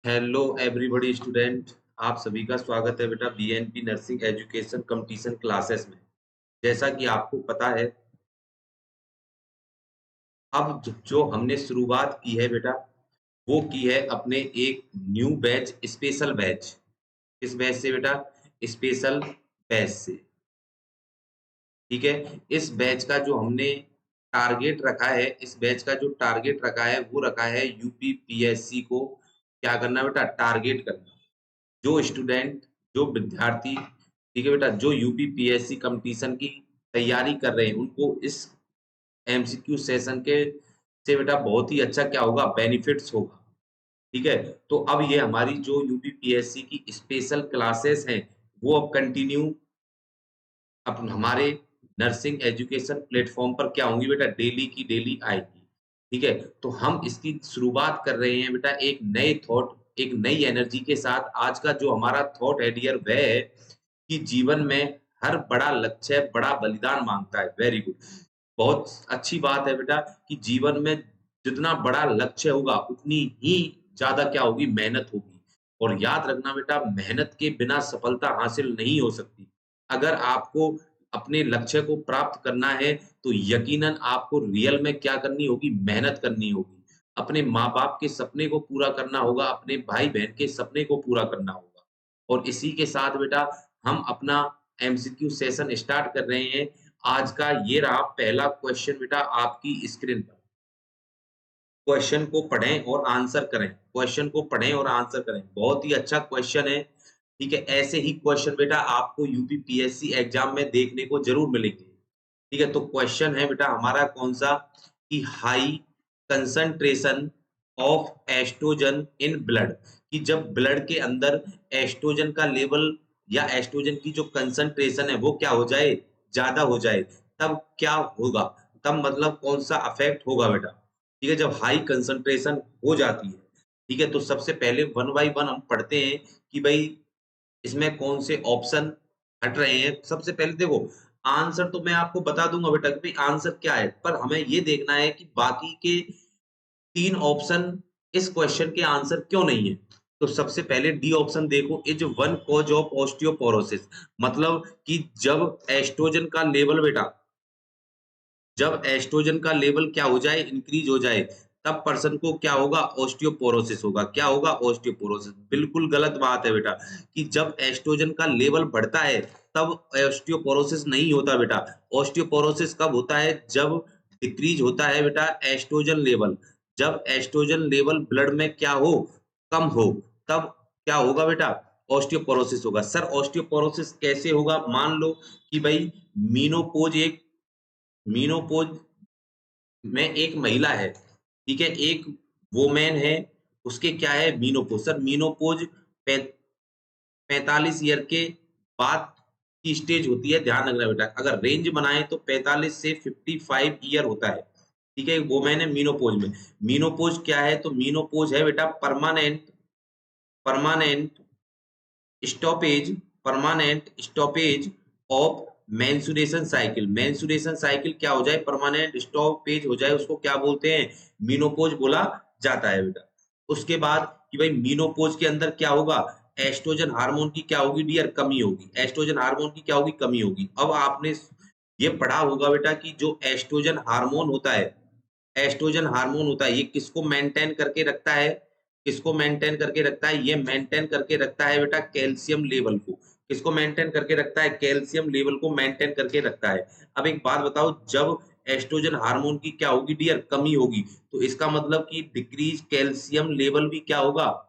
Hello everybody student. आप सभी का स्वागत है बेटा BNP nursing education competition classes में। जैसा कि आपको पता है, अब जो हमने शुरुआत की है बेटा, वो की है अपने एक न्यू बैच, स्पेशल बैच। किस बैच से बेटा? स्पेशल बैच से। ठीक है। इस बैच का जो हमने टारगेट रखा है, इस बैच का जो टारगेट रखा है वो रखा है यूपी पीएससी को क्या करना बेटा? टारगेट करना। जो स्टूडेंट, जो विद्यार्थी, ठीक है बेटा, जो यूपी पीएससी कंपटीशन की तैयारी कर रहे हैं, उनको इस एमसीक्यू सेशन के से बेटा बहुत ही अच्छा क्या होगा? बेनिफिट्स होगा। ठीक है। तो अब ये हमारी जो यूपी पीएससी की स्पेशल क्लासेस हैं, वो अब कंटिन्यू अब हमारे नर्सिंग एजुकेशन प्लेटफॉर्म पर क्या होंगी बेटा? डेली की डेली आएगी। ठीक है। तो हम इसकी शुरुआत कर रहे हैं बेटा एक नए थॉट, एक नई एनर्जी के साथ। आज का जो हमारा थॉट है डियर, वह है कि जीवन में हर बड़ा लक्ष्य बड़ा बलिदान मांगता है। Very good. बहुत अच्छी बात है बेटा कि जीवन में जितना बड़ा लक्ष्य होगा उतनी ही ज्यादा क्या होगी? मेहनत होगी। और याद रखना बेटा, मेहनत के बिना सफलता हासिल नहीं हो सकती। अगर आपको अपने लक्ष्य को प्राप्त करना है, तो यकीनन आपको रियल में क्या करनी होगी? मेहनत करनी होगी। अपने माँ-बाप के सपने को पूरा करना होगा, अपने भाई-बहन के सपने को पूरा करना होगा। और इसी के साथ बेटा हम अपना एमसीक्यू सेशन स्टार्ट कर रहे हैं। आज का ये रहा पहला क्वेश्चन बेटा आपकी स्क्रीन पर। क्वेश्चन को पढ़ें और आंसर करें। क्वेश्चन को पढ़ें और आंसर करें। बहुत ही अच्छा क्वेश्चन है। ठीक है। ऐसे ही क्वेश्चन बेटा आपको यूपी पीएससी एग्जाम में देखने को जरूर मिलेंगे। ठीक है। तो क्वेश्चन है बेटा हमारा कौन सा? कि high concentration of oestrogen in blood. कि जब ब्लड के अंदर एस्ट्रोजन का लेवल या एस्ट्रोजन की जो कंसंट्रेशन है वो क्या हो जाए? ज्यादा हो जाए, तब क्या होगा? तब मतलब कौन सा अफेक्ट होगा बेटा? ठीक है। जब हाई कंसंट्रेशन हो जाती है, ठीक है, तो सबसे पहले वन बाय वन हम पढ़ते हैं कि भाई इसमें कौन से ऑप्शन हट रहे हैं। सबसे पहले देखो, आंसर तो मैं आपको बता दूंगा बेटा कि भाई आंसर क्या है, पर हमें ये देखना है कि बाकी के 3 ऑप्शन इस क्वेश्चन के आंसर क्यों नहीं है। तो सबसे पहले डी ऑप्शन देखो, is one cause of osteoporosis. मतलब कि जब एस्ट्रोजन का लेवल बेटा, जब एस्ट्रोजन का लेवल क्या हो जाए? इंक्रीज हो जाए, तब पर्सन को क्या होगा? ऑस्टियोपोरोसिस होगा। क्या होगा? ऑस्टियोपोरोसिस। बिल्कुल गलत बात है बेटा कि जब एस्ट्रोजन का लेवल बढ़ता है तब ऑस्टियोपोरोसिस नहीं होता बेटा। ऑस्टियोपोरोसिस कब होता है? जब डिक्रीज होता है बेटा एस्ट्रोजन लेवल। जब एस्ट्रोजन लेवल ब्लड में क्या हो? कम हो, तब क्या होगा बेटा? ऑस्टियोपोरोसिस होगा। सर ऑस्टियोपोरोसिस कैसे होगा? मान लो कि भाई मीनोपोज एक मीनोपोज में एक महिला है, ठीक है, एक वुमेन है, उसके क्या है? मीनोपोज। सर मीनोपोज 45 ईयर के बाद की स्टेज होती है, ध्यान रखना बेटा। अगर रेंज बनाए तो 45 से 55 ईयर होता है। ठीक है। वुमेन है मीनोपोज में। मीनोपोज क्या है? तो मीनोपोज है बेटा permanent permanent stoppage permanent stoppage of menstruation cycle. Menstruation cycle क्या हो जाए? परमानेंट स्टॉपेज हो जाए, उसको क्या बोलते हैं? मीनोपोज बोला जाता है बेटा। उसके बाद कि भाई मीनोपोज के अंदर क्या होगा? एस्ट्रोजन हार्मोन की क्या होगी डियर? कमी होगी। एस्ट्रोजन हार्मोन की क्या होगी? कमी होगी। अब आपने ये पढ़ा होगा बेटा कि जो एस्ट्रोजन हार्मोन होता है, एस्ट्रोजन हार्मोन होता है, ये किसको मेंटेन करके रखता है? किसको मेंटेन करके रखता है? ये मेंटेन करके रखता है बेटा कैल्शियम लेवल को। किसको मेंटेन करके रखता है? कैल्शियम लेवल को मेंटेन करके रखता है। अब एक बात बताओ, जब एस्ट्रोजन हार्मोन की क्या होगी डियर? कमी होगी, तो इसका मतलब कि डिक्रीज कैल्शियम लेवल भी क्या होगा?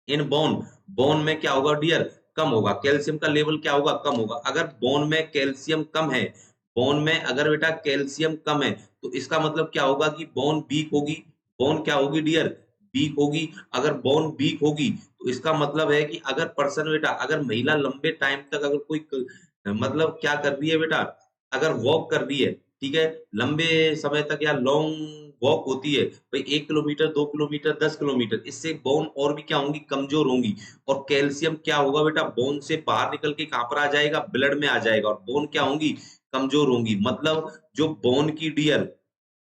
In bone. बोन में क्या होगा डियर? कम होगा। कैल्शियम का लेवल क्या होगा? कम होगा। अगर बोन में कैल्शियम कम है, बोन में अगर बेटा कैल्शियम कम है, तो इसका मतलब क्या होगा? कि बोन वीक होगी। बोन क्या होगी डियर? वीक होगी। अगर बोन वीक होगी तो इसका मतलब है कि अगर पर्सन बेटा, अगर महिला लंबे टाइम तक अगर कोई मतलब क्या कर रही है बेटा, अगर वॉक कर रही है, ठीक है, लंबे समय तक या लॉन्ग वॉक होती है, भाई 1 किलोमीटर, 2 किलोमीटर, 10 किलोमीटर, इससे बोन और भी क्या होंगी? कमजोर होंगी। और कैल्शियम क्या होगा बेटा? बोन से बाहर निकल के कहाँ पर आ जाएगा? ब्लड में आ जाएगा, और बोन क्या होंगी? कमजोर होंगी। मतलब जो बोन की डियर,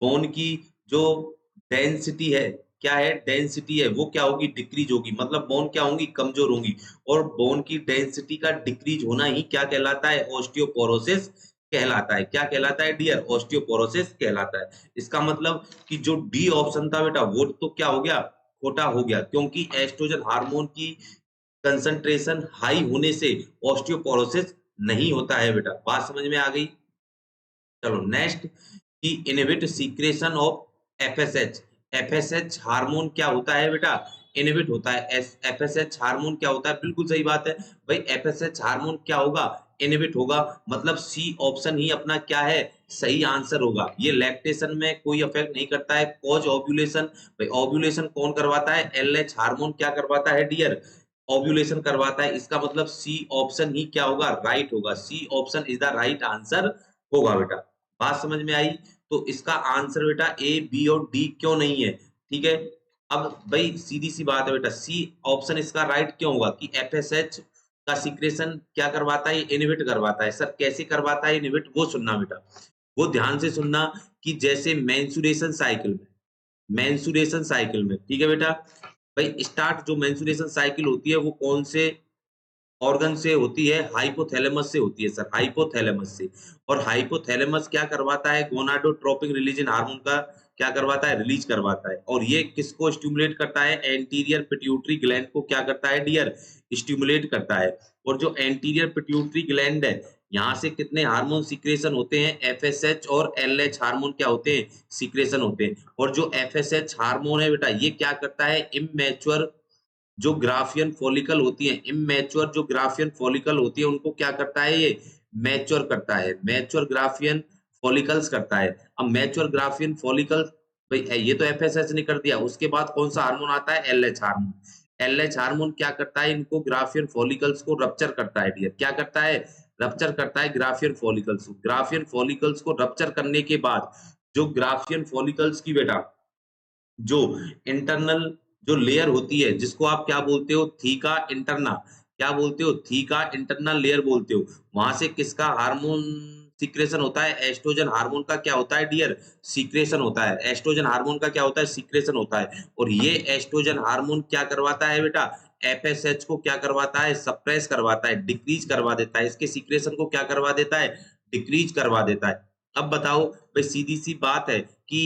बोन की जो डेंसिटी है, क्या है डेंसिटी है वो क्या होगी डिक्रीज होगी, मतलब बोन क्या होंगी कमजोर होंगी, और बोन की डेंसिटी का डिक्रीज होना ही क्या कहलाता है ऑस्टियोपोरोसिस कहलाता है। क्या कहलाता है डियर ऑस्टियोपोरोसिस कहलाता है। इसका मतलब कि जो डी ऑप्शन था बेटा वो तो क्या हो गया खोटा हो गया, क्योंकि एस्ट्रोजन हार्मोन की कंसंट्रेशन हाई होने से ऑस्टियोपोरोसिस नहीं होता है बेटा। बात समझ में आ गई। चलो नेक्स्ट कि inhibit secretion of FSH. FSH hormone क्या होता है बेटा इनहिबिट होता है। एफएसएच हार्मोन क्या होता है बिल्कुल सही बात है भाई, एफएसएच हार्मोन क्या होगा इनहिबिट होगा, मतलब सी ऑप्शन ही अपना क्या है सही आंसर होगा। ये लैक्टेशन में कोई इफेक्ट नहीं करता है। कॉज ओव्यूलेशन, भाई ओव्यूलेशन कौन करवाता है एलएच हार्मोन क्या करवाता है डियर ओव्यूलेशन करवाता है। इसका मतलब सी ऑप्शन ही क्या होगा राइट होगा, C option is the right answer होगा बेटा। बात समझ में आई। तो इसका आंसर बेटा ए बी और डी क्यों नहीं है, ठीक है। अब भाई सीधी सी बात है बेटा सी ऑप्शन इसका राइट क्यों होगा कि एफएसएच का सीक्रेशन क्या करवाता है इनहिबिट करवाता है। सर कैसे करवाता है इनहिबिट वो सुनना बेटा, वो ध्यान से सुनना कि जैसे मेंसुरेशन साइकिल में ठीक है बेटा भाई स्टार्ट जो मेंसुरेशन साइकिल होती है वो कौन से ऑर्गन से होती है हाइपोथैलेमस से होती है सर, हाइपोथैलेमस से। और हाइपोथैलेमस क्या करवाता है गोनाडोट्रोपिक रिलीजन हार्मोन का क्या करवाता है रिलीज करवाता है। और ये किसको स्टिमुलेट करता है एंटीरियर पिट्यूटरी ग्लैंड को क्या करता है डियर स्टिमुलेट करता है। और जो एंटीरियर पिट्यूटरी ग्लैंड है यहाँ से कितने हार्मोन सीक्रेशन होते हैं एफएसएच और एलएच हार्मोन क्या होते हैं सीक्रेशन होते हैं। और जो एफएसएच हार्मोन है बेटा ये क्या करता है इमैच्योर जो ग्राफियन फॉलिकल होती है इमैच्योर जो ग्राफियन फॉलिकल होती है उनको क्या करता है ये मैच्योर करता है, मैच्योर ग्राफियन फॉलिकल्स करता है। अब मैच्योर ग्राफियन फॉलिकल भाई ये तो एफएसएच ने कर दिया, उसके बाद कौन सा हार्मोन आता है एलएच हार्मोन। एलएच हार्मोन क्या करता है इनको ग्राफियन फॉलिकल्स को रप्चर करता है डियर, क्या करता है रप्चर करता है ग्राफियन फॉलिकल्स को। ग्राफियन फॉलिकल्स को रप्चर करने के बाद जो ग्राफियन फॉलिकल्स की बेटा जो इंटरनल जो लेयर होती है जिसको आप क्या बोलते हो थीका इंटरना, क्या बोलते हो थीका इंटरनल लेयर बोलते हो। वहां से किसका हार्मोन सीक्रेशन होता है एस्ट्रोजन हार्मोन का क्या होता है डियर सीक्रेशन होता है। एस्ट्रोजन हार्मोन का क्या होता है सीक्रेशन होता है। और ये एस्ट्रोजन हार्मोन क्या करवाता है बेटा एफएसएच को क्या करवाता है सप्रेस करवाता है डिक्रीज करवा देता है, इसके सीक्रेशन को क्या करवा देता है डिक्रीज करवा देता है। अब बताओ भाई सीधी सी बात है कि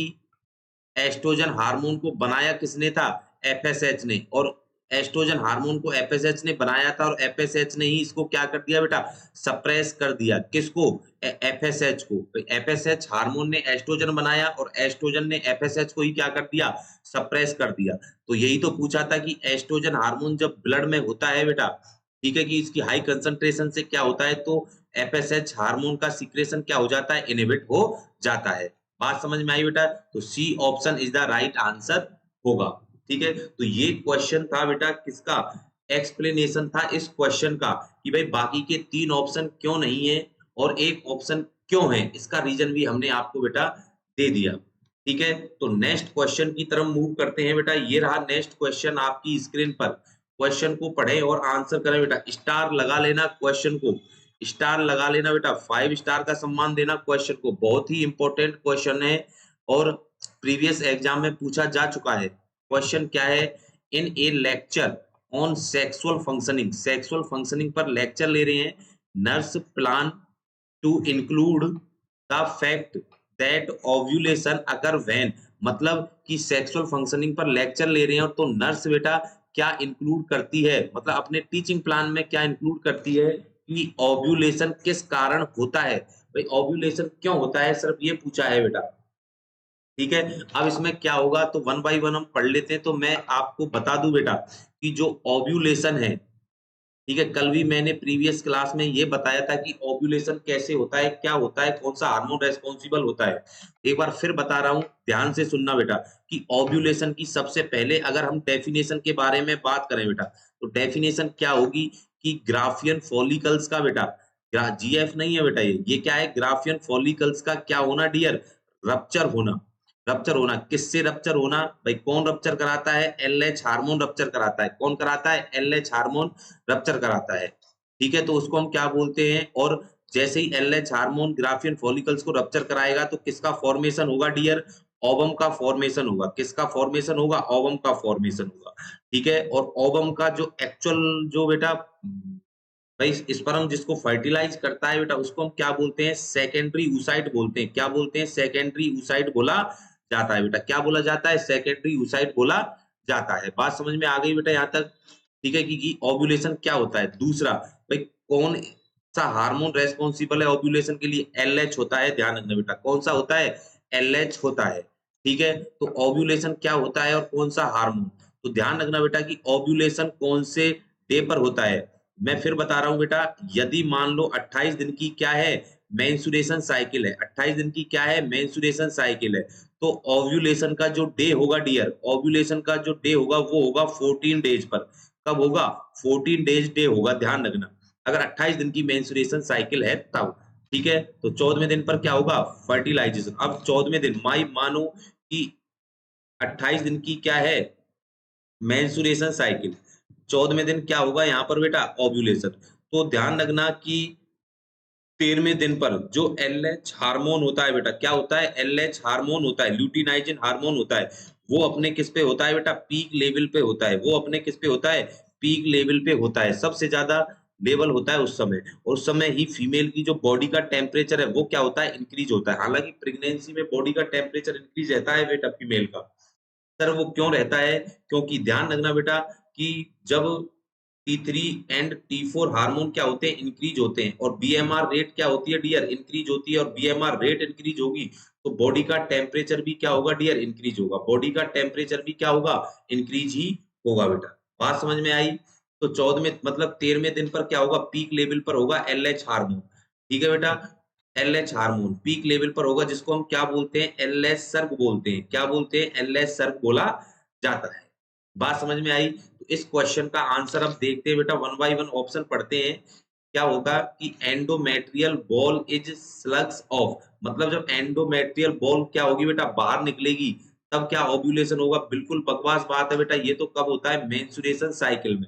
एस्ट्रोजन हार्मोन को बनाया किसने था एफएसएच ने, और एस्ट्रोजन हार्मोन को एफएसएच ने बनाया था और एफएसएच ने ही इसको क्या कर दिया बेटा सप्रेस कर दिया किसको एफएसएच को। एफएसएच हार्मोन ने एस्ट्रोजन बनाया और एस्ट्रोजन ने एफएसएच को ही क्या कर दिया सप्रेस कर दिया। तो यही तो पूछा था कि एस्ट्रोजन हार्मोन जब ब्लड में होता है बेटा ठीक है कि इसकी हाई कंसंट्रेशन से क्या होता है तो एफएसएच हार्मोन का सीक्रेशन क्या हो जाता है इनहिबिट हो जाता है। बात समझ में आई बेटा, तो C option is the right answer होगा। ठीक है तो ये क्वेश्चन था बेटा किसका एक्सप्लेनेशन था इस क्वेश्चन का कि भाई बाकी के 3 ऑप्शन क्यों नहीं है और एक ऑप्शन क्यों है, इसका रीजन भी हमने आपको बेटा दे दिया। ठीक है तो नेक्स्ट क्वेश्चन की तरफ मूव करते हैं बेटा। ये रहा नेक्स्ट क्वेश्चन आपकी स्क्रीन पर। क्वेश्चन को पढ़े और आंसर करें बेटा, स्टार लगा लेना क्वेश्चन को, स्टार लगा लेना बेटा, 5 स्टार का सम्मान देना क्वेश्चन को। बहुत ही इंपॉर्टेंट क्वेश्चन है और प्रीवियस एग्जाम में पूछा जा चुका है। क्वेश्चन क्या है in a lecture on sexual functioning, sexual functioning पर लेक्चर ले रहे हैं। Nurse plan to include the fact that ovulation occur when, मतलब कि सेक्सुअल फंक्शनिंग पर लेक्चर ले रहे हैं और तो नर्स बेटा क्या इंक्लूड करती है मतलब अपने टीचिंग प्लान में क्या इंक्लूड करती है कि ओव्यूलेशन किस कारण होता है। भाई ओव्यूलेशन क्यों होता है सिर्फ ये पूछा है बेटा। ठीक है अब इसमें क्या होगा तो वन बाय वन हम पढ़ लेते हैं। तो मैं आपको बता दूं बेटा कि जो ओव्यूलेशन है ठीक है कल भी मैंने प्रीवियस क्लास में ये बताया था कि ओव्यूलेशन कैसे होता है क्या होता है कौन सा हार्मोन रेस्पॉन्सिबल होता है। एक बार फिर बता रहा हूं ध्यान से सुनना बेटा कि ओव्यूलेशन की सबसे पहले अगर हम डेफिनेशन के बारे में बात करें बेटा तो डेफिनेशन क्या होगी कि ग्राफियन फॉलिकल्स का बेटा जीएफ नहीं है बेटा ये क्या है ग्राफियन फॉलिकल्स का क्या होना डियर रप्चर होना। रप्चर होना किससे रप्चर होना भाई कौन रप्चर कराता है एलएच हार्मोन रप्चर कराता है। कौन कराता है एलएच हार्मोन रप्चर कराता है। ठीक है तो उसको हम क्या बोलते हैं। और जैसे ही एलएच हार्मोन ग्राफियन फॉलिकल्स को रप्चर कराएगा तो किसका फॉर्मेशन होगा डियर ओवम का फॉर्मेशन होगा। किसका फॉर्मेशन होगा? ओवम का फॉर्मेशन होगा। ठीक है? और ओवम का जो एक्चुअल जो बेटा भाई स्पर्म जिसको फर्टिलाइज करता है बेटा, उसको हम क्या बोलते हैं? सेकेंडरी oocyte बोलते हैं। क्या बोलते हैं? सेकेंडरी oocyte बोला जाता है बेटा। क्या बोला जाता है? सेकेंडरी oocyte बोला जाता है। बात समझ में आ गई बेटा यहाँ तक? ठीक है कि ओव्यूलेशन क्या होता है? दूसरा भाई कौन सा हार्मोन रेस्पॉन्सिबल है ओव्यूलेशन के लिए? एलएच होता है। ध्यान रखना बेटा, कौन सा होता है? एलएच होता है। ठीक है, तो ओव्यूलेशन क्या होता है और कौन सा हार्मोन? तो ध्यान रखना बेटा कि ओव्यूलेशन कौन से डे पर होता है। मैं फिर बता रहा हूं बेटा, यदि मान लो 28 दिन की क्या है? मेंस्ट्रुएशन साइकिल है। 28 दिन की क्या है? मेंस्ट्रुएशन साइकिल है। तो ओव्यूलेशन का जो डे होगा डियर, ओव्यूलेशन का जो डे होगा वो होगा 14 डेज पर। कब होगा? 14 डेज डे होगा। ध्यान रखना, अगर 28 दिन की मेंस्ट्रुएशन साइकिल है तब। ठीक है, तो 14वें दिन पर क्या होगा? फर्टिलाइजेशन। अब 14वें दिन मानो कि 28 दिन की क्या है? Menstruation cycle. 14वें दिन क्या होगा यहाँ पर बेटा? ओव्यूलेशन। तो ध्यान रखना कि 13वें दिन पर जो एलएच हार्मोन होता है बेटा, क्या होता है? एलएच हार्मोन होता है, ल्यूटिनाइजिन हार्मोन होता है। वो अपने किस पे होता है बेटा? पीक लेवल पे होता है। वो अपने किस पे होता है? पीक लेवल पे होता है। सबसे ज्यादा लेवल होता है उस समय, और उस समय ही फीमेल की जो बॉडी का टेम्परेचर है वो क्या होता है? इंक्रीज होता है। हालांकि प्रेगनेंसी में बॉडी का टेम्परेचर इंक्रीज रहता है बेटा फीमेल का। सर वो क्यों रहता है? क्योंकि ध्यान रखना बेटा कि जब T3 एंड T4 हार्मोन क्या होते हैं? इंक्रीज होते हैं। और बीएमआर रेट क्या होती है डियर? इंक्रीज होती है। और बीएमआर रेट इंक्रीज होगी तो बॉडी का टेम्परेचर भी क्या होगा डियर? इंक्रीज होगा। बॉडी का टेम्परेचर भी क्या होगा? इंक्रीज ही होगा बेटा। बात समझ में आई? तो 14वें मतलब 13वें दिन पर क्या होगा? पीक लेवल पर होगा एलएच हार्मोन। ठीक है बेटा, एलएच हार्मोन पीक लेवल पर होगा, जिसको हम क्या बोलते हैं? एलएच सर्ग बोलते हैं। क्या बोलते हैं? एलएच सर्ग बोला जाता है। बात समझ में आई? तो इस क्वेश्चन का आंसर अब देखते हैं बेटा, वन बाय वन ऑप्शन पढ़ते हैं। क्या होगा कि endometrial ball is slugs of, मतलब जब एंडोमेट्रियल बॉल क्या होगी बेटा? बाहर निकलेगी, तब क्या ओव्यूलेशन होगा? बिल्कुल बकवास बात है बेटा, ये तो कब होता है? मेंस्ट्रुएशन साइकिल में।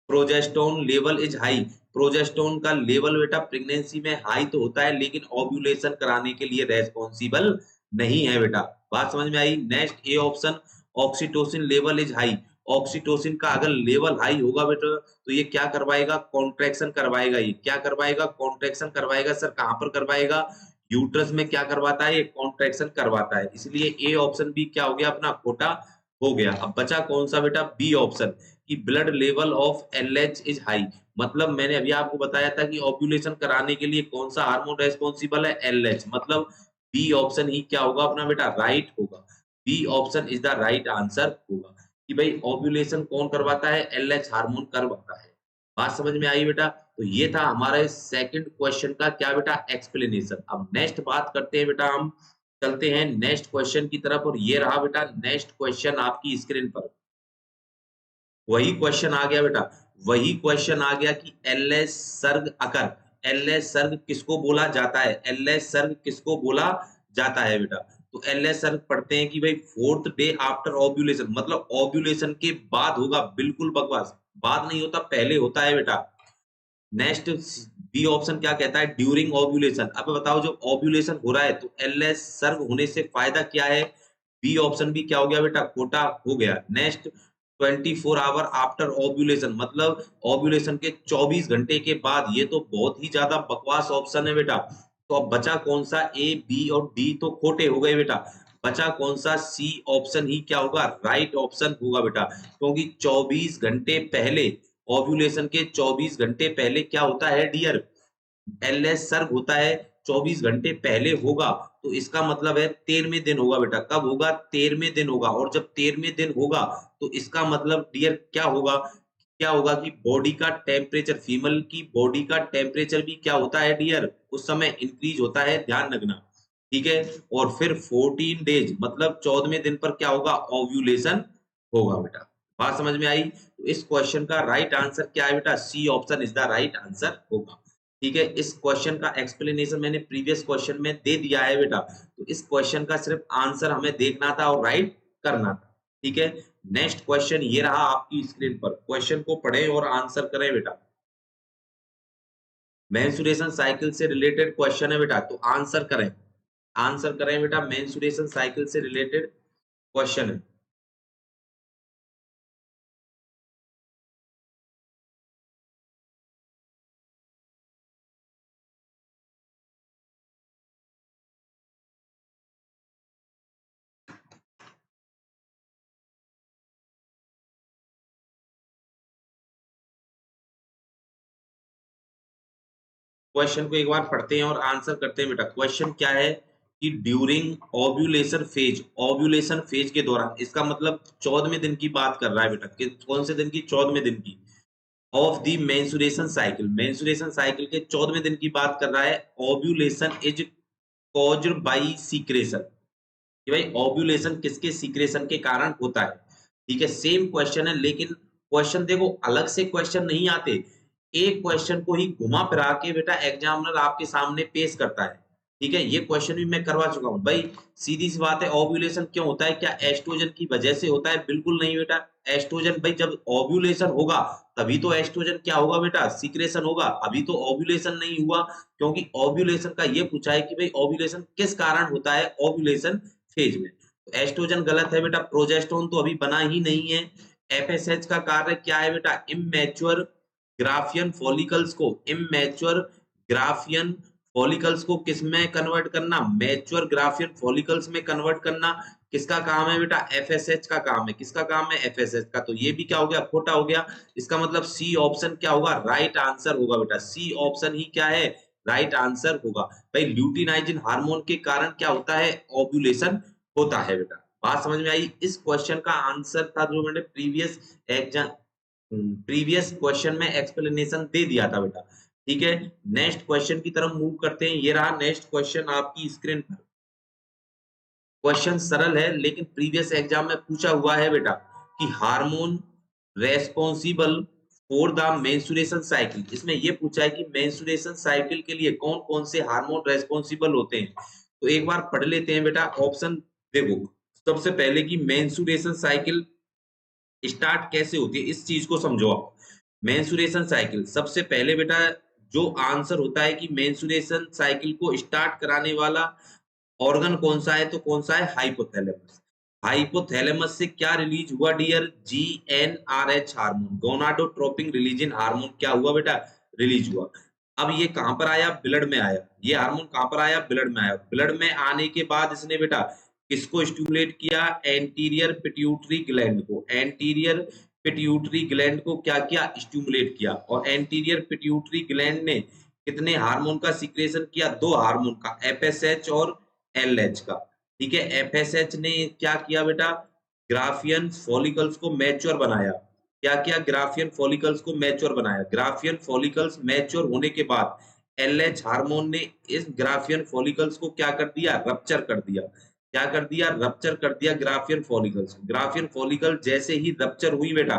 Progesterone level is high, progesterone का लेवल बेटा प्रेगनेंसी में हाई तो होता है, लेकिन ओव्यूलेशन कराने के लिए रेस्पॉन्सिबल नहीं है बेटा। बात समझ में आई? Next A option, oxytocin level is high. Oxytocin का अगर लेवल हाई होगा बेटा तो ये क्या करवाएगा? कॉन्ट्रैक्शन करवाएगा। ये क्या करवाएगा? कॉन्ट्रैक्शन करवाएगा। सर कहां पर करवाएगा? यूट्रस में क्या करवाता है? ये कॉन्ट्रैक्शन करवाता है। इसलिए ए ऑप्शन भी क्या हो गया अपना? खोटा हो गया। अब बचा कौन सा बेटा? बी ऑप्शन, कि blood level of LH is high. मतलब मैंने अभी आपको बताया था कि ओव्यूलेशन कराने के लिए कौन सा हार्मोन रेस्पॉन्सिबल है? एलएच। मतलब बी ऑप्शन ही क्या होगा अपना बेटा? राइट होगा। B option is the right answer होगा कि भाई ओव्यूलेशन कौन करवाता है? एलएच हार्मोन करवाता है। बात समझ में आई बेटा? तो ये था हमारे सेकंड क्वेश्चन का क्या बेटा? एक्सप्लेनेशन। अब नेक्स्ट बात करते हैं बेटा, हम चलते हैं नेक्स्ट क्वेश्चन की तरफ, और ये रहा बेटा नेक्स्ट क्वेश्चन आपकी स्क्रीन पर। वही क्वेश्चन आ गया बेटा, वही क्वेश्चन आ गया कि एलएस सर्ग अकर, एलएस सर्ग किसको बोला जाता है? एलएस सर्ग किसको बोला जाता है बेटा? तो एलएस सर्ग पढ़ते हैं कि भाई 4th डे आफ्टर ओव्यूलेशन, मतलब ओव्यूलेशन के बाद होगा। बिल्कुल बकवास, बाद नहीं होता, पहले होता है बेटा। नेक्स्ट बी ऑप्शन क्या कहता है? During ovulation. अब बताओ जब ओव्यूलेशन हो रहा है तो एलएस सर्ग होने से फायदा क्या है? बी ऑप्शन भी क्या हो गया बेटा? खोटा हो गया। नेक्स्ट 24 आवर आफ्टर ओव्यूलेशन, मतलब ओव्यूलेशन के 24 घंटे के बाद। ये तो बहुत ही ज्यादा बकवास ऑप्शन है बेटा। तो अब बचा कौन सा? ए बी और डी तो खोटे हो गए बेटा। बचा कौन सा? सी ऑप्शन ही क्या होगा? राइट ऑप्शन होगा बेटा, क्योंकि 24 घंटे पहले, ओव्यूलेशन के 24 घंटे पहले क्या होता है डियर? एलएस सर्ग होता है। 24 घंटे पहले होगा तो इसका मतलब है 13वें दिन होगा बेटा। कब होगा? 13वें दिन होगा। और जब 13वें दिन होगा तो इसका मतलब डियर क्या होगा? क्या होगा कि बॉडी का टेम्परेचर, फीमेल की बॉडी का टेम्परेचर भी क्या होता है डियर? उस समय इंक्रीज होता है। ध्यान रखना, ठीक है। और फिर 14 डेज मतलब 14वें दिन पर क्या होगा? ओव्यूलेशन होगा बेटा। बात समझ में आई? तो इस क्वेश्चन का राइट आंसर क्या है बेटा? C option is the right answer होगा। ठीक है, इस क्वेश्चन का एक्सप्लेनेशन मैंने प्रीवियस क्वेश्चन में दे दिया है बेटा। तो इस क्वेश्चन का सिर्फ आंसर हमें देखना था और राइट करना था। ठीक है, नेक्स्ट क्वेश्चन ये रहा आपकी स्क्रीन पर। क्वेश्चन को पढ़ें और आंसर करें बेटा। मेंस्ट्रुएशन साइकिल से रिलेटेड क्वेश्चन है बेटा, तो आंसर करें। आंसर करें बेटा, मेंस्ट्रुएशन साइकिल से रिलेटेड क्वेश्चन है। क्वेश्चन को एक बार पढ़ते हैं और आंसर करते हैं बेटा। क्वेश्चन क्या है कि during ovulation phase, ovulation phase के दौरान, इसका मतलब 14वें दिन की बात कर रहा है बेटा। कौन से दिन की? 14वें दिन की। Of the menstruation cycle, menstruation cycle के 14वें दिन की बात कर रहा है। Ovulation is caused by secretion, कि भाई ओव्यूलेशन किसके सीक्रेशन के कारण होता है। ठीक है, सेम क्वेश्चन है, लेकिन क्वेश्चन देखो अलग से क्वेश्चन नहीं आते, एक क्वेश्चन को ही घुमा फिरा के बेटा एग्जामिनर आपके सामने पेश करता है। ठीक है, ये क्वेश्चन भी मैं करवा चुका हूँ भाई। सीधी सी बात है, ओव्यूलेशन क्यों होता है? क्या एस्ट्रोजन की वजह से होता है? बिल्कुल नहीं बेटा। एस्ट्रोजन भाई जब ओव्यूलेशन होगा तभी तो एस्ट्रोजन क्या होगा बेटा? सीक्रेशन होगा। अभी तो ओव्यूलेशन नहीं हुआ, क्योंकि ओव्यूलेशन का ये पूछा है कि भाई ओव्यूलेशन किस कारण होता है ओव्यूलेशन फेज में। तो एस्ट्रोजन गलत है बेटा, प्रोजेस्टेरोन तो अभी बना ही नहीं है। एफएसएच का कार्य क्या है बेटा? इमैच्योर ग्राफियन फॉलिकल्स को, इमैच्योर ग्राफियन फॉलिकल्स को किस में कन्वर्ट करना? मैच्योर ग्राफियन फॉलिकल्स में कन्वर्ट करना। किसका काम है बेटा? एफएसएच का काम है। किसका काम है? एफएसएच का। तो ये भी क्या हो गया? खोटा हो गया। इसका मतलब सी ऑप्शन क्या होगा? राइट आंसर होगा बेटा। सी ऑप्शन ही क्या है? राइट आंसर होगा। भाई ल्यूटिनाइजिन हार्मोन के कारण क्या होता है? ओव्यूलेशन होता है बेटा। बात समझ में आई? इस क्वेश्चन का आंसर था जो मैंने एग्जाम प्रीवियस क्वेश्चन में एक्सप्लेनेशन दे दिया था बेटा। ठीक है, नेक्स्ट क्वेश्चन की तरफ मूव करते हैं। ये रहा नेक्स्ट क्वेश्चन आपकी स्क्रीन पर। क्वेश्चन सरल है, लेकिन प्रीवियस एग्जाम में पूछा हुआ है बेटा कि hormone responsible for the menstruation cycle. इसमें ये पूछा है कि मेंस्ट्रुएशन साइकिल के लिए कौन कौन से हार्मोन रेस्पॉन्सिबल होते हैं। तो एक बार पढ़ लेते हैं बेटा ऑप्शन। देखो, सबसे पहले की मेंस्ट्रुएशन साइकिल स्टार्ट कैसे होती है, इस चीज को समझो आप। मेंस्ट्रुएशन साइकिल सबसे पहले बेटा जो आंसर होता है कि मेंस्ट्रुएशन साइकिल को स्टार्ट कराने वाला ऑर्गन कौन सा है? तो कौन सा है? हाइपोथैलेमस। हाइपोथैलेमस से क्या रिलीज हुआ dear? GnRH hormone, gonadotropin releasing hormone क्या हुआ बेटा? रिलीज हुआ। अब ये कहां पर आया? ब्लड में आया। ये हार्मोन कहां पर आया? ब्लड में आया। ब्लड में आने के बाद इसने बेटा किसको स्टिमुलेट किया? एंटीरियर पिट्यूटरी ग्लैंड को। एंटीरियर पिट्यूटरी ग्लैंड को क्या किया? स्टिमुलेट किया। और एंटीरियर पिट्यूटरी ग्लैंड ने कितने हार्मोन का सीक्रेशन किया? दो हार्मोन का, एफएसएच और एलएच का। ठीक है, एफएसएच ने क्या किया बेटा? ग्राफियन फॉलिकल्स को मैच्योर बनाया। क्या किया? ग्राफियन फॉलिकल्स को मैच्योर बनाया। ग्राफियन फॉलिकल्स मैच्योर होने के बाद एलएच हार्मोन ने इस ग्राफियन फॉलिकल्स को क्या कर दिया? रप्चर कर दिया। क्या कर दिया? रप्चर कर दिया ग्राफियन फॉलिकल्स। ग्राफियन फॉलिकल जैसे ही रप्चर हुई बेटा,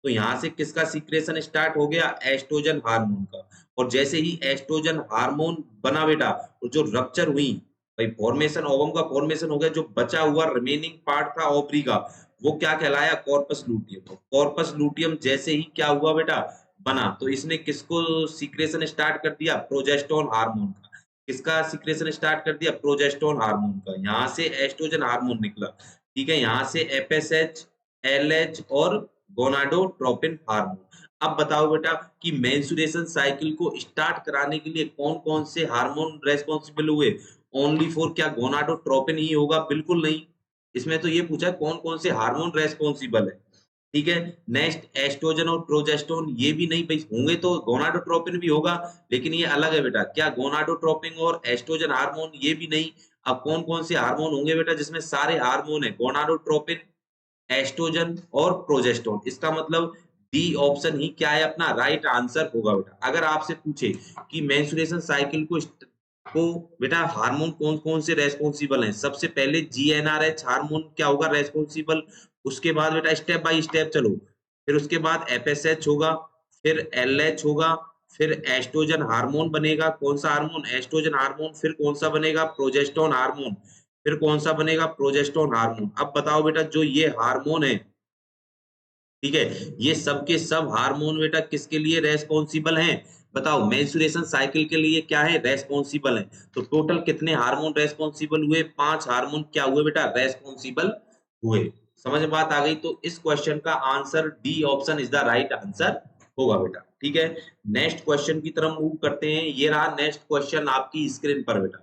तो यहां से किसका सीक्रेशन स्टार्ट हो गया? एस्ट्रोजन हार्मोन का। और जैसे ही एस्ट्रोजन हार्मोन बना बेटा, और जो रप्चर हुई भाई, फॉर्मेशन, ओवम का फॉर्मेशन हो गया। जो बचा हुआ रिमेनिंग पार्ट था ओवरी का, वो क्या कहलाया? Corpus luteum. कॉर्पस लूटियम जैसे ही क्या हुआ बेटा? बना, तो इसने किसको सीक्रेशन स्टार्ट कर दिया? प्रोजेस्टेरोन हार्मोन का। किसका सीक्रेशन स्टार्ट कर दिया? प्रोजेस्टेरोन हार्मोन का। यहाँ से एस्ट्रोजन हार्मोन निकला। ठीक है, यहाँ से एफएसएच, एलएच और गोनाडोट्रोपिन हार्मोन। अब बताओ बेटा कि मेंस्ट्रुएशन साइकिल को स्टार्ट कराने के लिए कौन कौन से हार्मोन रेस्पॉन्सिबल हुए? ओनली फॉर क्या गोनाडोट्रोपिन ही होगा? बिल्कुल नहीं। इसमें तो ये पूछा कौन कौन से हार्मोन रेस्पॉन्सिबल है। ठीक है, नेक्स्ट एस्ट्रोजन और प्रोजेस्टेरोन, ये भी नहीं भाई, होंगे तो गोनाडोट्रोपिन भी होगा, लेकिन ये अलग है बेटा। क्या गोनाडोट्रोपिन और एस्ट्रोजन हार्मोन? ये भी नहीं। अब कौन कौन से हार्मोन होंगे बेटा जिसमें सारे हार्मोन है? गोनाडोट्रोपिन, एस्ट्रोजन और प्रोजेस्टेरोन। इसका मतलब डी ऑप्शन ही क्या है? अपना राइट आंसर होगा बेटा। अगर आपसे पूछे कि मेंस्ट्रुएशन साइकिल को बेटा हार्मोन कौन कौन से रेस्पॉन्सिबल हैं, सबसे पहले जीएनआरएच हार्मोन क्या होगा रेस्पॉन्सिबल। उसके बाद बेटा स्टेप बाय स्टेप चलो, फिर उसके बाद एफएसएच होगा, फिर एलएच होगा, फिर एस्ट्रोजन हार्मोन बनेगा। कौन सा हार्मोन? Oestrogen hormone. फिर कौन सा बनेगा? Progesterone hormone. फिर कौन सा बनेगा? Progesterone hormone. अब बताओ बेटा जो ये हार्मोन है, ठीक है, ये सब के सब हार्मोन बेटा किसके लिए रेस्पॉन्सिबल हैं? बताओ मेंस्ट्रुएशन साइकिल के लिए क्या है, रेस्पॉन्सिबल है। तो टोटल कितने हार्मोन रेस्पॉन्सिबल हुए, 5 हार्मोन क्या हुए बेटा, रेस्पॉन्सिबल हुए। समझ में बात आ गई। तो इस क्वेश्चन का answer D option is the right answer होगा बेटा। ठीक है, नेक्स्ट क्वेश्चन की तरफ मूव करते हैं। ये रहा नेक्स्ट क्वेश्चन आपकी स्क्रीन पर बेटा।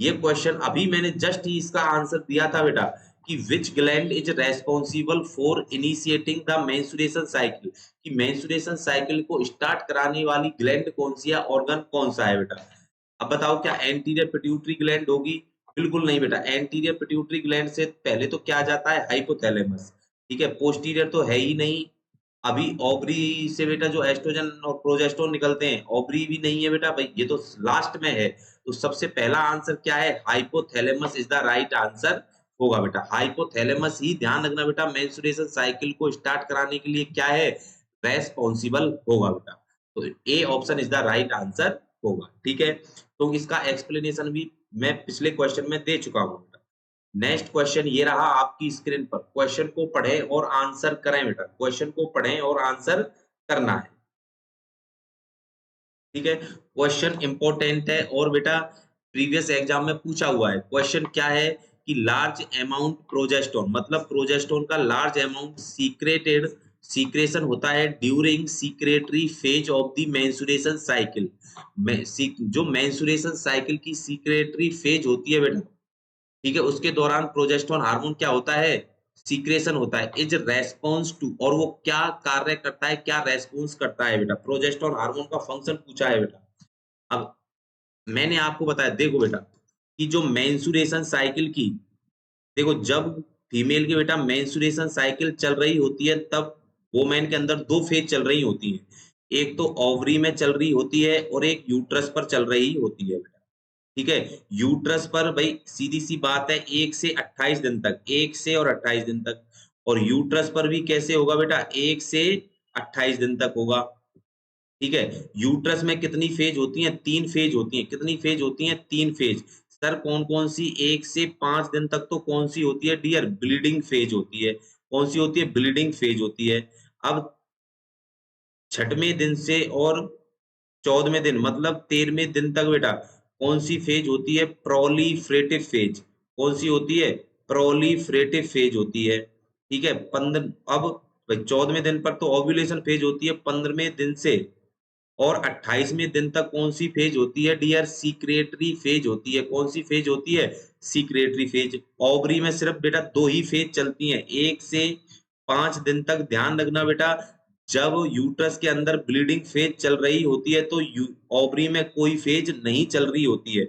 ये क्वेश्चन अभी मैंने जस्ट ही इसका आंसर दिया था बेटा कि विच gland is responsible for initiating the menstruation cycle, कि मेंस्ट्रुएशन साइकिल को स्टार्ट कराने वाली ग्लैंड कौन सी है, ऑर्गन कौन सा है बेटा। अब बताओ क्या एंटीरियर पिट्यूटरी ग्लैंड होगी, बिल्कुल नहीं बेटा। एंटीरियर पिट्यूटरी ग्लैंड से पहले तो क्या जाता है, हाइपोथैलेमस। ठीक है, पोस्टीरियर तो है ही नहीं। अभी ओवरी से बेटा जो एस्ट्रोजन और प्रोजेस्टेरोन निकलते हैं, ओवरी भी नहीं है बेटा भाई, ये तो लास्ट में है। तो सबसे पहला आंसर क्या है, hypothalamus is the right answer होगा बेटा। हाइपोथैलेमस ही ध्यान रखना बेटा, मेंस्ट्रुएशन साइकिल को स्टार्ट कराने के लिए क्या है, रेस्पॉन्सिबल होगा बेटा। तो A option is the right answer होगा। ठीक है, तो इसका एक्सप्लेनेशन भी मैं पिछले क्वेश्चन में दे चुका हूं। नेक्स्ट क्वेश्चन ये रहा आपकी स्क्रीन पर। क्वेश्चन को पढ़ें और आंसर करें बेटा, क्वेश्चन को पढ़ें और आंसर करना है। ठीक है, क्वेश्चन इंपॉर्टेंट है और बेटा प्रीवियस एग्जाम में पूछा हुआ है। क्वेश्चन क्या है कि लार्ज अमाउंट प्रोजेस्टेरोन, मतलब प्रोजेस्टेरोन का लार्ज अमाउंट सीक्रेशन होता है during secretory phase of the menstruation cycle. जो मेंस्ट्रुएशन साइकिल की सीक्रेटरी फेज होती है बेटा, ठीक है, उसके दौरान प्रोजेस्टेरोन हार्मोन क्या होता है, सीक्रेशन होता है, इज रेस्पॉन्स टू। और वो क्या कार्य करता है, क्या रेस्पॉन्स करता है बेटा, प्रोजेस्टेरोन हार्मोन का फंक्शन पूछा है बेटा। अब मैंने आपको बताया, देखो बेटा कि जो मेंस्ट्रुएशन साइकिल की, देखो जब फीमेल की बेटा मेंस्ट्रुएशन साइकिल चल रही होती है, तब वोमेन के अंदर दो फेज चल रही होती है। एक तो ओवरी में चल रही होती है और एक यूट्रस पर चल रही होती है बेटा। ठीक है, यूट्रस पर भाई सीधी सी बात है 1 से 28 दिन तक, 1 से और 28 दिन तक। और यूट्रस पर भी कैसे होगा बेटा, 1 से 28 दिन तक होगा। ठीक है, यूट्रस में कितनी फेज होती हैं, 3 फेज होती हैं। कितनी फेज होती हैं, 3 फेज। सर कौन कौन सी, 1 से 5 दिन तक तो कौन सी होती है डियर, ब्लीडिंग फेज होती है। कौन सी होती है, ब्लीडिंग फेज होती है। अब छठवें दिन से और 14वें दिन मतलब 13वें दिन तक बेटा कौन सी फेज होती है, प्रोलीफरेटिव फेज। कौन सी होती है, प्रोलीफरेटिव फेज होती है। ठीक है, 15, अब 14वें दिन पर तो ओव्यूलेशन फेज होती है, 15वें दिन से और 28वें दिन तक कौन सी फेज होती है डियर, सीक्रेटरी फेज होती है। कौन सी फेज होती है, सीक्रेटरी फेज। ओवरी में सिर्फ बेटा दो ही फेज चलती हैं, 1 से 5 दिन तक। ध्यान रखना बेटा, जब यूट्रस के अंदर ब्लीडिंग फेज चल रही होती है तो ओवरी में कोई फेज नहीं चल रही होती है।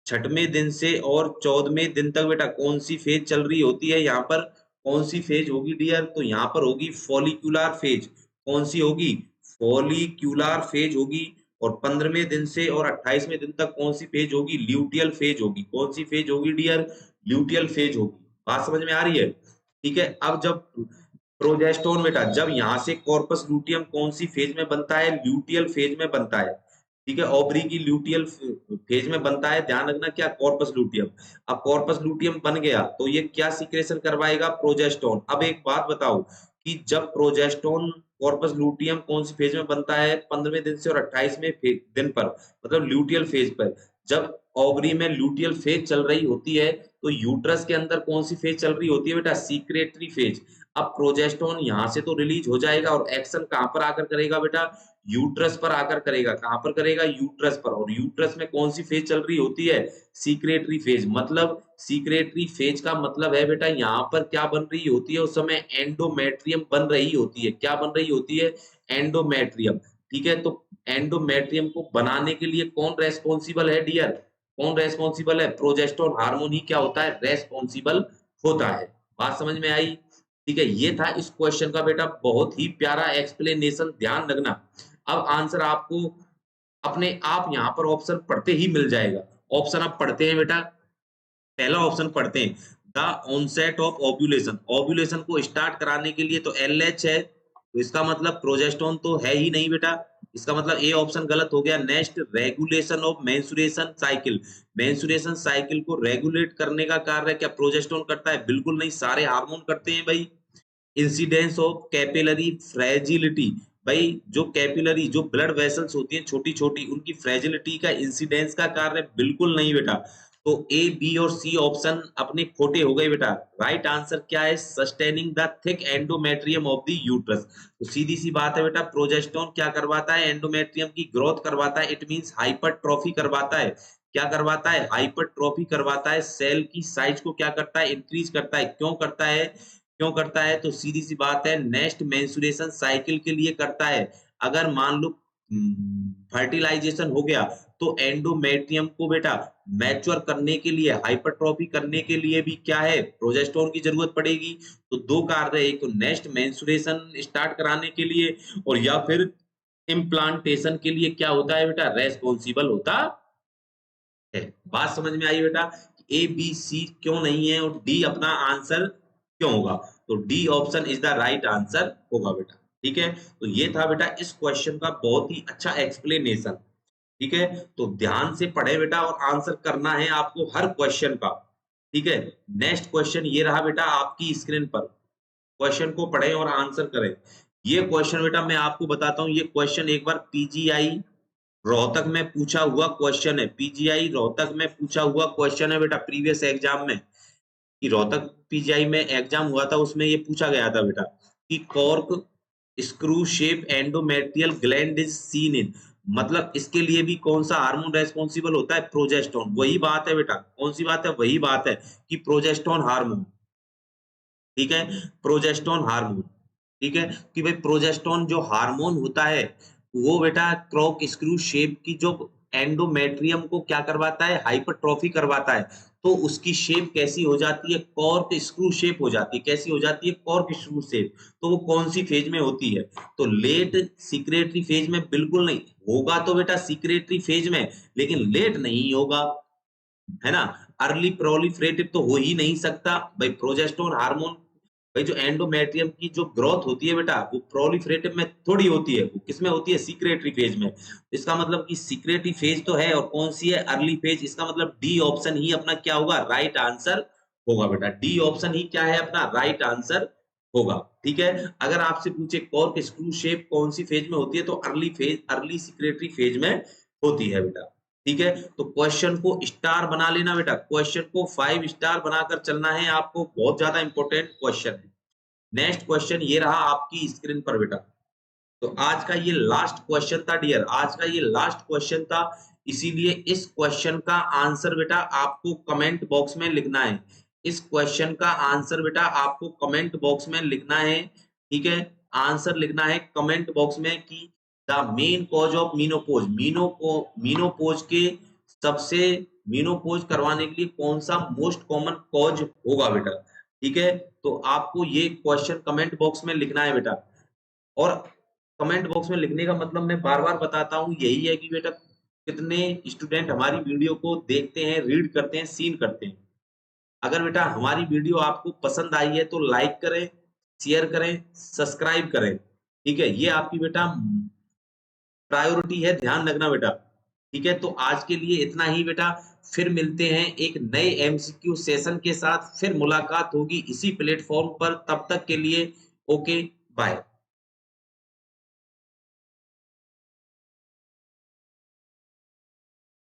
छठवें दिन से और 14वें दिन तक बेटा कौन सी फेज चल रही होती है, यहाँ पर कौन सी फेज होगी डियर, तो यहाँ पर होगी फॉलिक्यूलर फेज। कौन सी होगी, फॉलिक्यूलर फेज होगी। और 15वें दिन से और 28वें दिन तक कौन सी फेज होगी, ल्यूटियल फेज होगी। कौन सी फेज होगी डियर, ल्यूटियल फेज होगी। बात समझ में आ रही है। ठीक है, अब जब प्रोजेस्टेरोन बेटा जब यहाँ से कॉर्पस लूटियम कौन सी फेज में बनता है, ल्यूटियल फेज में बनता है। ठीक है, ओवरी की ल्यूटियल फेज में बनता है। ध्यान रखना क्या, कॉर्पस लूटियम। अब कॉर्पस लूटियम बन गया तो ये क्या सीक्रेशन करवाएगा, प्रोजेस्टेरोन। अब एक बात बताओ कि जब प्रोजेस्टेरोन कॉर्पस लूटियम कौन सी फेज में बनता है, 15वें दिन से और 28वें दिन पर, मतलब ल्यूटियल फेज पर। जब ओवरी में ल्यूटियल फेज चल रही होती है तो यूट्रस के अंदर कौन सी फेज चल रही होती है बेटा, सीक्रेटरी फेज। अब प्रोजेस्टेरोन यहाँ से तो रिलीज हो जाएगा और एक्शन कहां पर आकर करेगा बेटा, यूट्रस पर आकर करेगा। कहां पर करेगा, यूट्रस पर। और यूट्रस में कौन सी फेज चल रही होती है, सीक्रेटरी फेज। मतलब सीक्रेटरी फेज का मतलब है बेटा यहाँ पर क्या बन रही होती है, उस समय एंडोमेट्रियम बन रही होती है। क्या बन रही होती है, एंडोमेट्रियम। ठीक है, तो एंडोमेट्रियम को बनाने के लिए कौन रेस्पॉन्सिबल है डियर, कौन रेस्पॉन्सिबल है, प्रोजेस्टेरोन हार्मोन ही क्या होता है, रेस्पॉन्सिबल होता है। बात समझ में आई। ठीक है, ये था इस क्वेश्चन का बेटा बहुत ही प्यारा एक्सप्लेनेशन। ध्यान रखना, अब आंसर आपको अपने आप यहाँ पर ऑप्शन पढ़ते ही मिल जाएगा। ऑप्शन आप पढ़ते हैं बेटा, पहला ऑप्शन पढ़ते हैं, the onset of ovulation. Ovulation को स्टार्ट कराने के लिए तो एलएच है, तो इसका मतलब प्रोजेस्टेरोन तो है ही नहीं बेटा। इसका मतलब ए ऑप्शन गलत हो गया। Next, regulation of menstruation cycle. Menstruation cycle को रेगुलेट करने का कार्य क्या प्रोजेस्टेरोन करता है, बिल्कुल नहीं, सारे हार्मोन करते हैं भाई। इंसिडेंस ऑफ कैपिलरी फ्रेजिलिटी, भाई जो कैपिलरी जो ब्लड वेसल्स होती हैं छोटी-छोटी, उनकी फ्रेजिलिटी का इंसिडेंस का कार्य बिल्कुल नहीं बेटा। तो ए, बी और सी ऑप्शन अपने खोटे हो गए बेटा। राइट आंसर क्या है? Sustaining the thick endometrium of the uterus. तो सीधी-सी बात है बेटा, प्रोजेस्टेरोन क्या करवाता है? एंडोमेट्रियम की ग्रोथ करवाता है। इट मीन्स हाइपरट्रॉफी करवाता है। क्या करवाता है? हाइपरट्रॉफी करवाता है। सेल की साइज को क्या करता है? इंक्रीज करता है। क्यों करता है? क्यों करता है? तो सीधी सी बात है, नेक्स्ट मेंस्ट्रुएशन साइकिल के लिए करता है। अगर मान लो फर्टिलाइजेशन हो गया तो एंडोमेट्रियम को बेटा मैच्योर करने के लिए, हाइपरट्रॉफी करने के लिए भी क्या है? प्रोजेस्टेरोन की जरूरत पड़ेगी। तो दो कार्य, एक तो नेक्स्ट मेंस्ट्रुएशन स्टार्ट कराने के लिए और या फिर इम्प्लांटेशन के लिए क्या होता है बेटा? रेस्पॉन्सिबल होता है। बात समझ में आई बेटा? ए बी सी क्यों नहीं है और डी अपना आंसर क्यों होगा? तो D option is the right answer होगा बेटा। ठीक है, तो ये था बेटा इस क्वेश्चन का बहुत ही अच्छा एक्सप्लेनेशन। ठीक है, तो ध्यान से पढ़े बेटा और आंसर करना है आपको हर क्वेश्चन का। ठीक है, नेक्स्ट क्वेश्चन ये रहा बेटा आपकी स्क्रीन पर। क्वेश्चन को पढ़ें और आंसर करें। ये क्वेश्चन बेटा मैं आपको बताता हूँ, ये क्वेश्चन एक बार पीजीआई रोहतक में पूछा हुआ क्वेश्चन है। पीजीआई रोहतक में पूछा हुआ क्वेश्चन है बेटा प्रीवियस एग्जाम में। कि रोहतक पीजीआई में एग्जाम हुआ था, उसमें ये पूछा गया था बेटा कि cork screw shape endometrial gland is seen in, मतलब इसके लिए भी कौन सा हार्मोन रेस्पॉन्सिबल होता है? प्रोजेस्टेरोन। वही बात है बेटा, कौन सी बात है? वही बात है कि प्रोजेस्टेरोन हार्मोन। ठीक है, प्रोजेस्टेरोन हार्मोन। ठीक है, कि भाई प्रोजेस्टेरोन जो हार्मोन होता है वो बेटा क्रॉक स्क्रू शेप की जो एंडोमेट्रियम को क्या करवाता है? हाइपरट्रॉफी करवाता है। तो उसकी शेप कैसी हो जाती है? कॉर्क स्क्रू शेप हो जाती है। कैसी हो जाती है? Cork screw shape. तो वो कौन सी फेज में होती है? तो लेट सिक्रेटरी फेज में बिल्कुल नहीं होगा। तो बेटा सिक्रेटरी फेज में, लेकिन लेट नहीं होगा, है ना? अर्ली प्रोलिफरेटिव तो हो ही नहीं सकता भाई। प्रोजेस्टेरोन हार्मोन भाई जो एंडोमेट्रियम की जो ग्रोथ होती है बेटा वो प्रोलिफरेटिव में थोड़ी होती है, वो किसमें होती है? सीक्रेटरी फेज में। इसका मतलब कि सीक्रेटरी फेज तो है और कौन सी है? Early phase. इसका मतलब डी ऑप्शन ही अपना क्या होगा? राइट आंसर होगा बेटा। डी ऑप्शन ही क्या है अपना? राइट आंसर होगा। ठीक है, अगर आपसे पूछे कॉर्क स्क्रू शेप कौन सी फेज में होती है, तो early phase, early secretory phase में होती है बेटा। ठीक है, तो क्वेश्चन को स्टार बना लेना बेटा। क्वेश्चन को 5 स्टार बनाकर चलना है आपको, बहुत ज्यादा इंपॉर्टेंट क्वेश्चन है। नेक्स्ट क्वेश्चन ये रहा आपकी स्क्रीन पर बेटा। तो आज का ये लास्ट क्वेश्चन था डियर, आज का ये लास्ट क्वेश्चन था। इसीलिए इस क्वेश्चन का आंसर बेटा आपको कमेंट बॉक्स में लिखना है। इस क्वेश्चन का आंसर बेटा आपको कमेंट बॉक्स में लिखना है। ठीक है, आंसर लिखना है कमेंट बॉक्स में कि the main cause of menopause, menopause के सबसे, मीनोपोज करवाने के लिए कौन सा मोस्ट कॉमन कॉज होगा बेटा। ठीक है, तो आपको ये क्वेश्चन कमेंट बॉक्स में लिखना है बेटा। और कमेंट बॉक्स में लिखने का मतलब मैं बार-बार बताता हूँ यही है कि बेटा कितने स्टूडेंट हमारी वीडियो को देखते हैं, रीड करते हैं, सीन करते हैं। अगर बेटा हमारी वीडियो आपको पसंद आई है तो लाइक करें, शेयर करें, सब्सक्राइब करें। ठीक है, ये आपकी बेटा प्रायोरिटी है, ध्यान रखना बेटा। ठीक है, तो आज के लिए इतना ही बेटा। फिर मिलते हैं एक नए एमसीक्यू सेशन के साथ, फिर मुलाकात होगी इसी प्लेटफॉर्म पर। तब तक के लिए ओके, बाय।